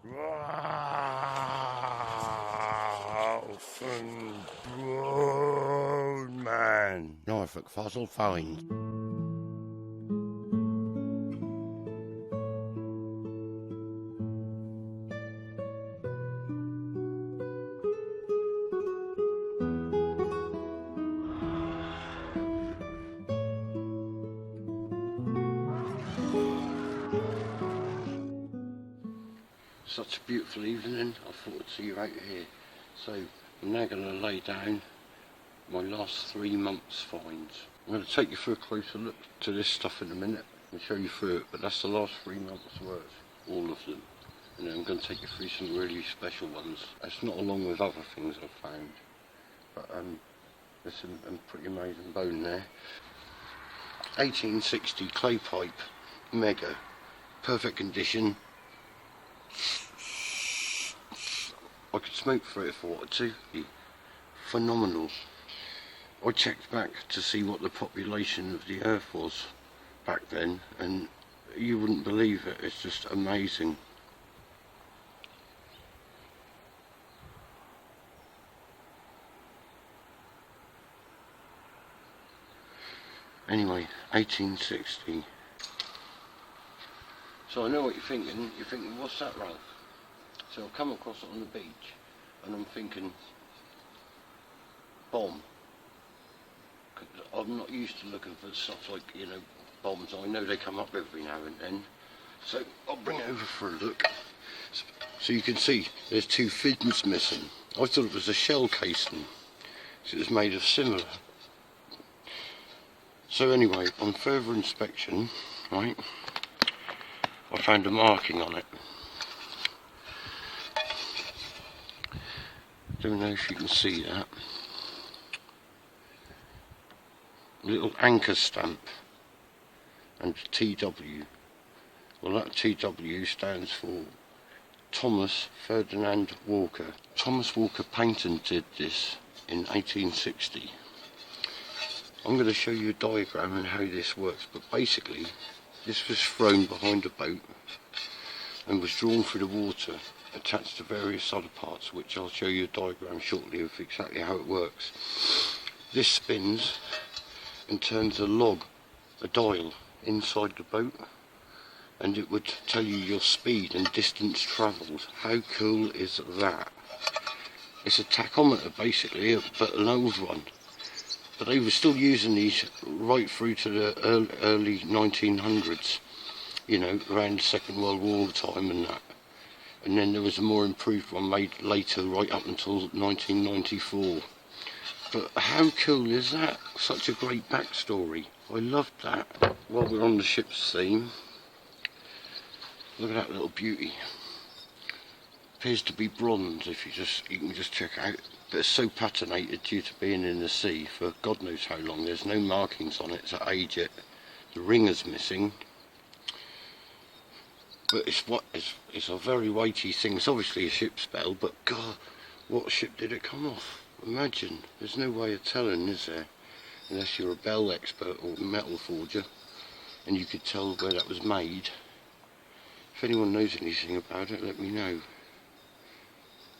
Ralph and Broadman. Norfolk fossil finds. Such a beautiful evening, I thought I'd see you out here. So I'm now going to lay down my last 3 months' finds. I'm going to take you for a closer look to this stuff in a minute and show you through it, but that's the last 3 months' worth, all of them. And then I'm going to take you through some really special ones. It's not along with other things I've found, but there's some pretty amazing bone there. 1860 clay pipe, mega, perfect condition. I could smoke for it if I wanted to. Phenomenal. I checked back to see what the population of the earth was back then, and you wouldn't believe it. It's just amazing. Anyway, 1860. So I know what you're thinking. You're thinking, what's that, Ralph? So I've come across it on the beach, and I'm thinking, bomb. I'm not used to looking for stuff like, you know, bombs. I know they come up every now and then. So I'll bring it over for a look. So you can see there's 2 fins missing. I thought it was a shell casing, so it was made of similar. So anyway, on further inspection, right, I found a marking on it. Don't know if you can see that. A little anchor stamp and TW. Well, that TW stands for Thomas Ferdinand Walker. Thomas Walker patented this in 1860. I'm going to show you a diagram and how this works, but basically this was thrown behind a boat and was drawn through the water, attached to various other parts, which I'll show you a diagram shortly of exactly how it works. This spins and turns a log, a dial, inside the boat, and it would tell you your speed and distance travelled. How cool is that? It's a tachometer basically, but an old one. But they were still using these right through to the early 1900s, you know, around the Second World War time and that. And then there was a more improved one made later, right up until 1994. But how cool is that? Such a great backstory. I loved that. While we're on the ship's theme, look at that little beauty. Appears to be bronze if you can just check out. But it's so patinated due to being in the sea for God knows how long. There's no markings on it to age it. The ringer's missing. But it's a very weighty thing. It's obviously a ship's bell, but God, what ship did it come off? Imagine. There's no way of telling, is there? Unless you're a bell expert or metal forger, and you could tell where that was made. If anyone knows anything about it, let me know.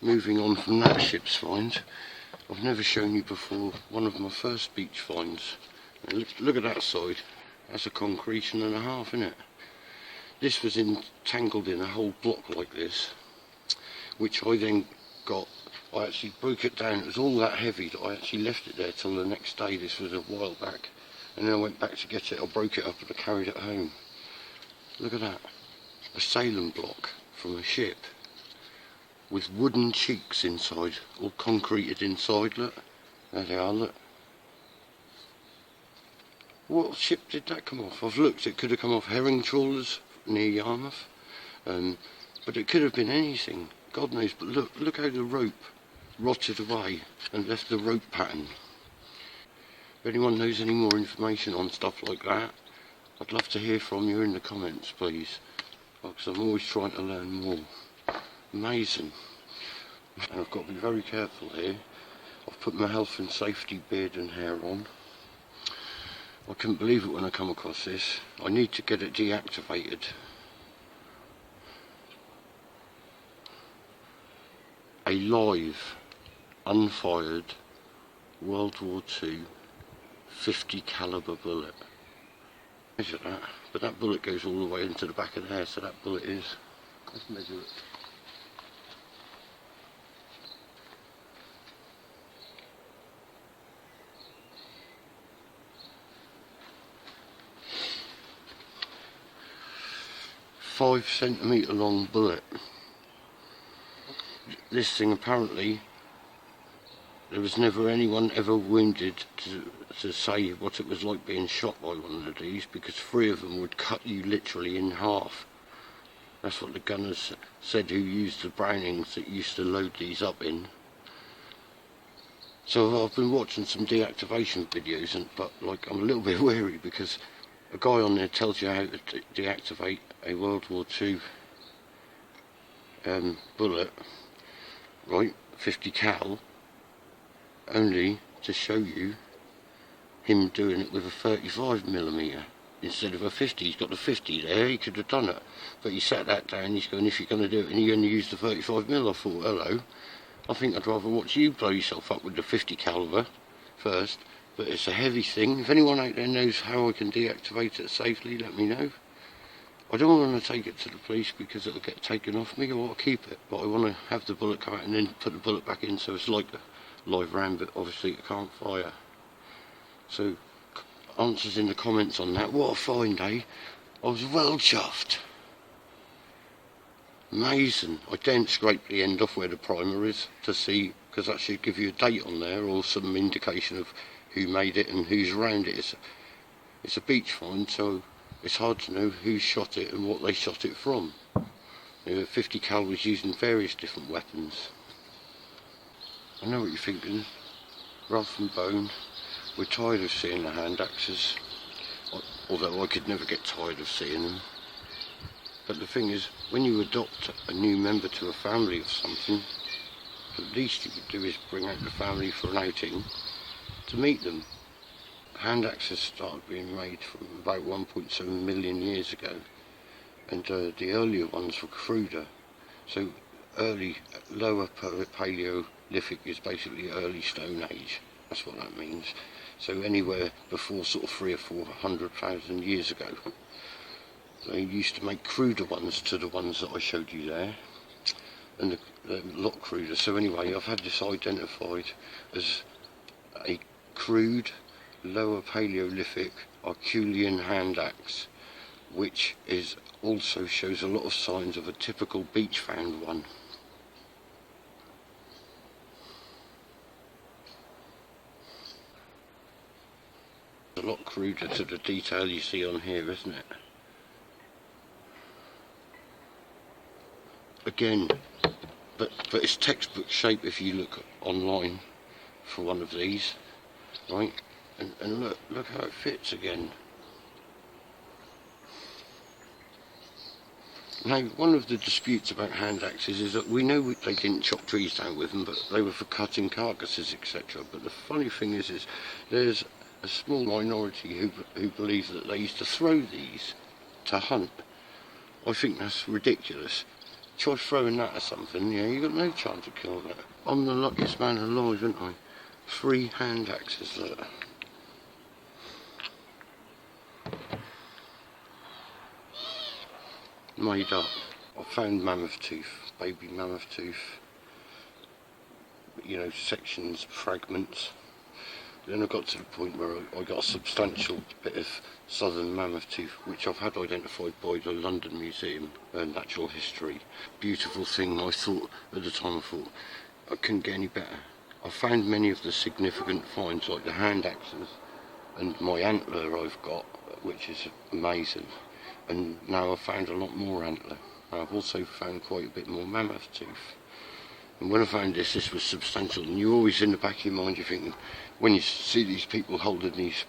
Moving on from that ship's find, I've never shown you before one of my first beach finds. Now look at that side. That's a concretion and a half, isn't it? This was entangled in a whole block like this, which I then got. I actually broke it down. It was all that heavy that I actually left it there till the next day. This was a while back, and then I went back to get it. I broke it up and I carried it home. Look at that, a sailing block from a ship with wooden cheeks inside, all concreted inside. Look, there they are. Look. What ship did that come off? I've looked. It could have come off herring trawlers near Yarmouth, but it could have been anything. God knows. But look how the rope rotted away and left the rope pattern. If anyone knows any more information on stuff like that, I'd love to hear from you in the comments, please, because I'm always trying to learn more. Amazing. And I've got to be very careful here. I've put my health and safety beard and hair on. I couldn't believe it when I come across this. I need to get it deactivated. a live, unfired World War II 50 caliber bullet. Measure that, but that bullet goes all the way into the back of there, so that bullet is, let's measure it. "5 centimetre long bullet." This thing, apparently, there was never anyone ever wounded to say what it was like being shot by one of these, because 3 of them would cut you literally in half. That's what the gunners said who used the Brownings that used to load these up in. So I've been watching some deactivation videos, but like, I'm a little bit wary, because a guy on there tells you how to deactivate a World War II bullet, right, 50 cal, only to show you him doing it with a 35mm instead of a 50. He's got the 50 there, he could have done it, but he sat that down. He's going, if you're going to do it and you're going to use the 35mm, I thought, hello, I think I'd rather watch you blow yourself up with the 50 caliber first. But it's a heavy thing. If anyone out there knows how I can deactivate it safely, let me know. I don't want to take it to the police because it'll get taken off me. I want to keep it, but I want to have the bullet come out and then put the bullet back in, so it's like a live round, but obviously it can't fire. So, answers in the comments on that. What a find, eh? I was well chuffed. Amazing. I then scraped the end off where the primer is to see, because that should give you a date on there or some indication of who made it and who's around it. It's a beach find, so it's hard to know who shot it and what they shot it from. 50 cal was used in various different weapons. I know what you're thinking. Rough and bone. We're tired of seeing the hand axes, although I could never get tired of seeing them. But the thing is, when you adopt a new member to a family of something, the least you could do is bring out the family for an outing to meet them. Hand axes started being made from about 1.7 million years ago, and the earlier ones were cruder. So early, lower Paleolithic is basically early Stone Age. That's what that means. So anywhere before sort of 300,000 or 400,000 years ago. They used to make cruder ones to the ones that I showed you there, and they're a lot cruder. So anyway, I've had this identified as a crude lower Paleolithic Herculean hand axe, which is also shows a lot of signs of a typical beach found one. A lot cruder to the detail you see on here, isn't it? Again, but it's textbook shape if you look online for one of these, right? And look how it fits again. Now, one of the disputes about hand axes is that we know they didn't chop trees down with them, but they were for cutting carcasses, etc. But the funny thing is there's a small minority who believe that they used to throw these to hunt. I think that's ridiculous. Try throwing that at something, yeah, you got no chance of killing it. I'm the luckiest man alive, aren't I? 3 hand axes there. Made up. I found mammoth tooth, baby mammoth tooth, you know, sections, fragments. Then I got to the point where I got a substantial bit of southern mammoth tooth, which I've had identified by the London Museum of Natural History. Beautiful thing. I thought at the time, I thought I couldn't get any better. I found many of the significant finds, like the hand axes and my antler I've got, which is amazing. And now I've found a lot more antler. I've also found quite a bit more mammoth tooth. And when I found this was substantial. And you're always in the back of your mind, you're thinking, when you see these people holding these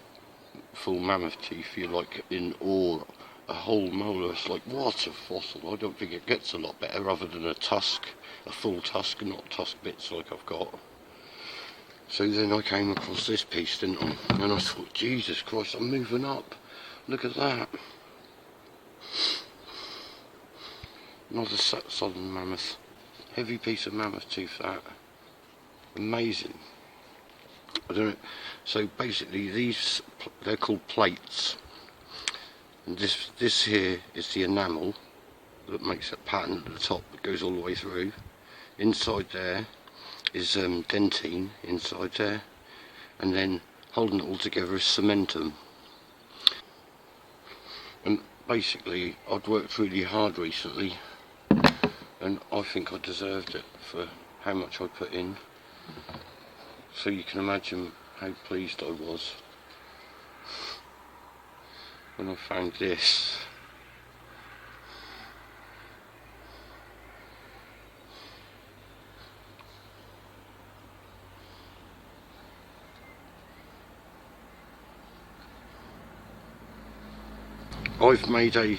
full mammoth teeth, you're like in awe. A whole molar, it's like, what a fossil. I don't think it gets a lot better other than a tusk, a full tusk, not tusk bits like I've got. So then I came across this piece, didn't I? And I thought, Jesus Christ, I'm moving up. Look at that. Another southern mammoth. Heavy piece of mammoth tooth, that. Amazing. I don't know. So basically these, they're called plates. And this here is the enamel that makes a pattern at the top that goes all the way through. Inside there is dentine inside there, and then holding it all together is cementum. And basically I'd worked really hard recently, and I think I deserved it for how much I put in. So you can imagine how pleased I was when I found this. I've made a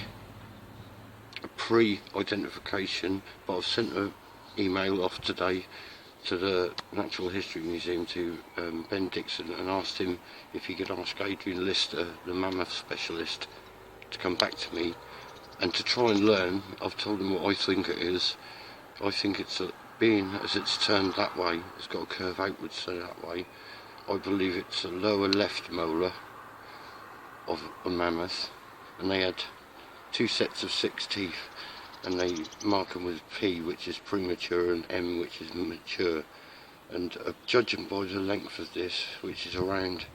pre-identification, but I've sent an email off today to the Natural History Museum, to Ben Dixon, and asked him if he could ask Adrian Lister, the mammoth specialist, to come back to me and to try and learn. I've told him what I think it is. I think it's being as it's turned that way, it's got a curve outwards, so that way. I believe it's a lower left molar of a mammoth, and they had 2 sets of 6 teeth, and they mark them with P, which is premature, and M, which is mature. And judging by the length of this, which is around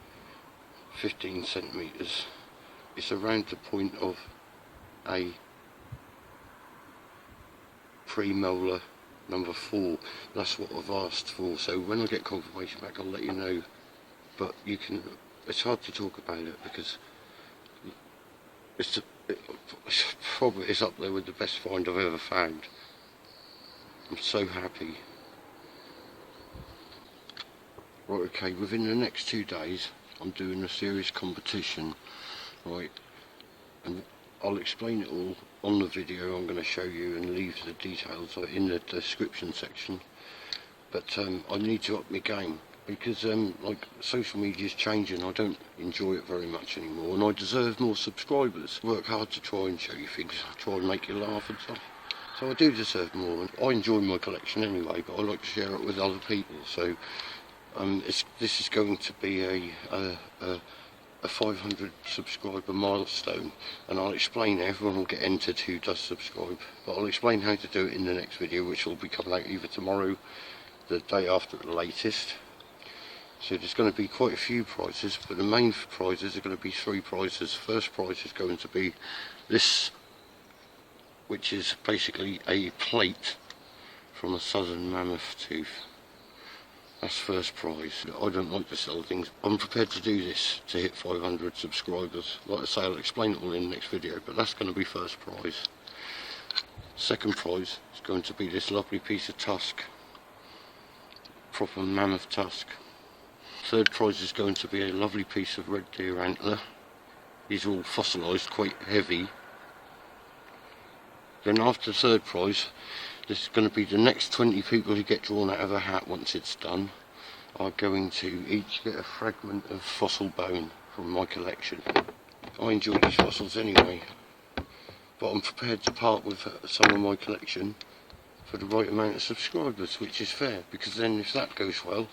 15 centimetres, it's around the point of a premolar number 4. That's what I've asked for, so when I get confirmation back I'll let you know. But you can, it's hard to talk about it because it's probably is up there with the best find I've ever found. I'm so happy. Right, okay, within the next 2 days I'm doing a serious competition, right, and I'll explain it all on the video I'm going to show you, and leave the details in the description section. But I need to up my game, because like, social media is changing. I don't enjoy it very much anymore, and I deserve more subscribers. Work hard to try and show you things, try and make you laugh and stuff. So I do deserve more. I enjoy my collection anyway, but I like to share it with other people. So this is going to be a 500 subscriber milestone, and I'll explain. Everyone will get entered who does subscribe, but I'll explain how to do it in the next video, which will be coming out either tomorrow, the day after at the latest. So there's going to be quite a few prizes, but the main prizes are going to be 3 prizes. First prize is going to be this, which is basically a plate from a southern mammoth tooth. That's first prize. I don't like to sell things. I'm prepared to do this to hit 500 subscribers. Like I say, I'll explain it all in the next video, but that's going to be first prize. Second prize is going to be this lovely piece of tusk, proper mammoth tusk. Third prize is going to be a lovely piece of red deer antler. These are all fossilised, quite heavy. Then after the third prize, this is going to be the next 20 people who get drawn out of a hat once it's done are going to each get a fragment of fossil bone from my collection. I enjoy these fossils anyway, but I'm prepared to part with some of my collection for the right amount of subscribers, which is fair, because then if that goes well,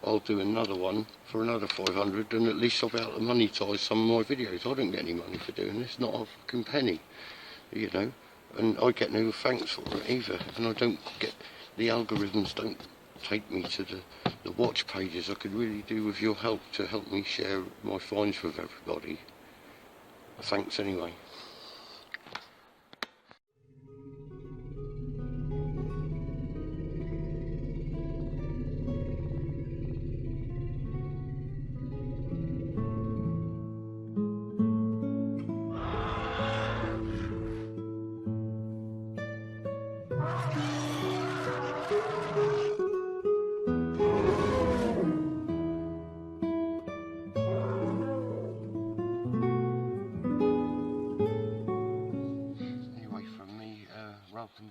I'll do another one for another 500, and at least I'll be able to monetise some of my videos. I don't get any money for doing this, not a fucking penny, you know. And I get no thanks for it either, and I don't get, the algorithms don't take me to the watch pages. I could really do with your help to help me share my finds with everybody. Thanks anyway.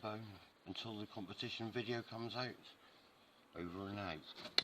Bone, until the competition video comes out. Over and out.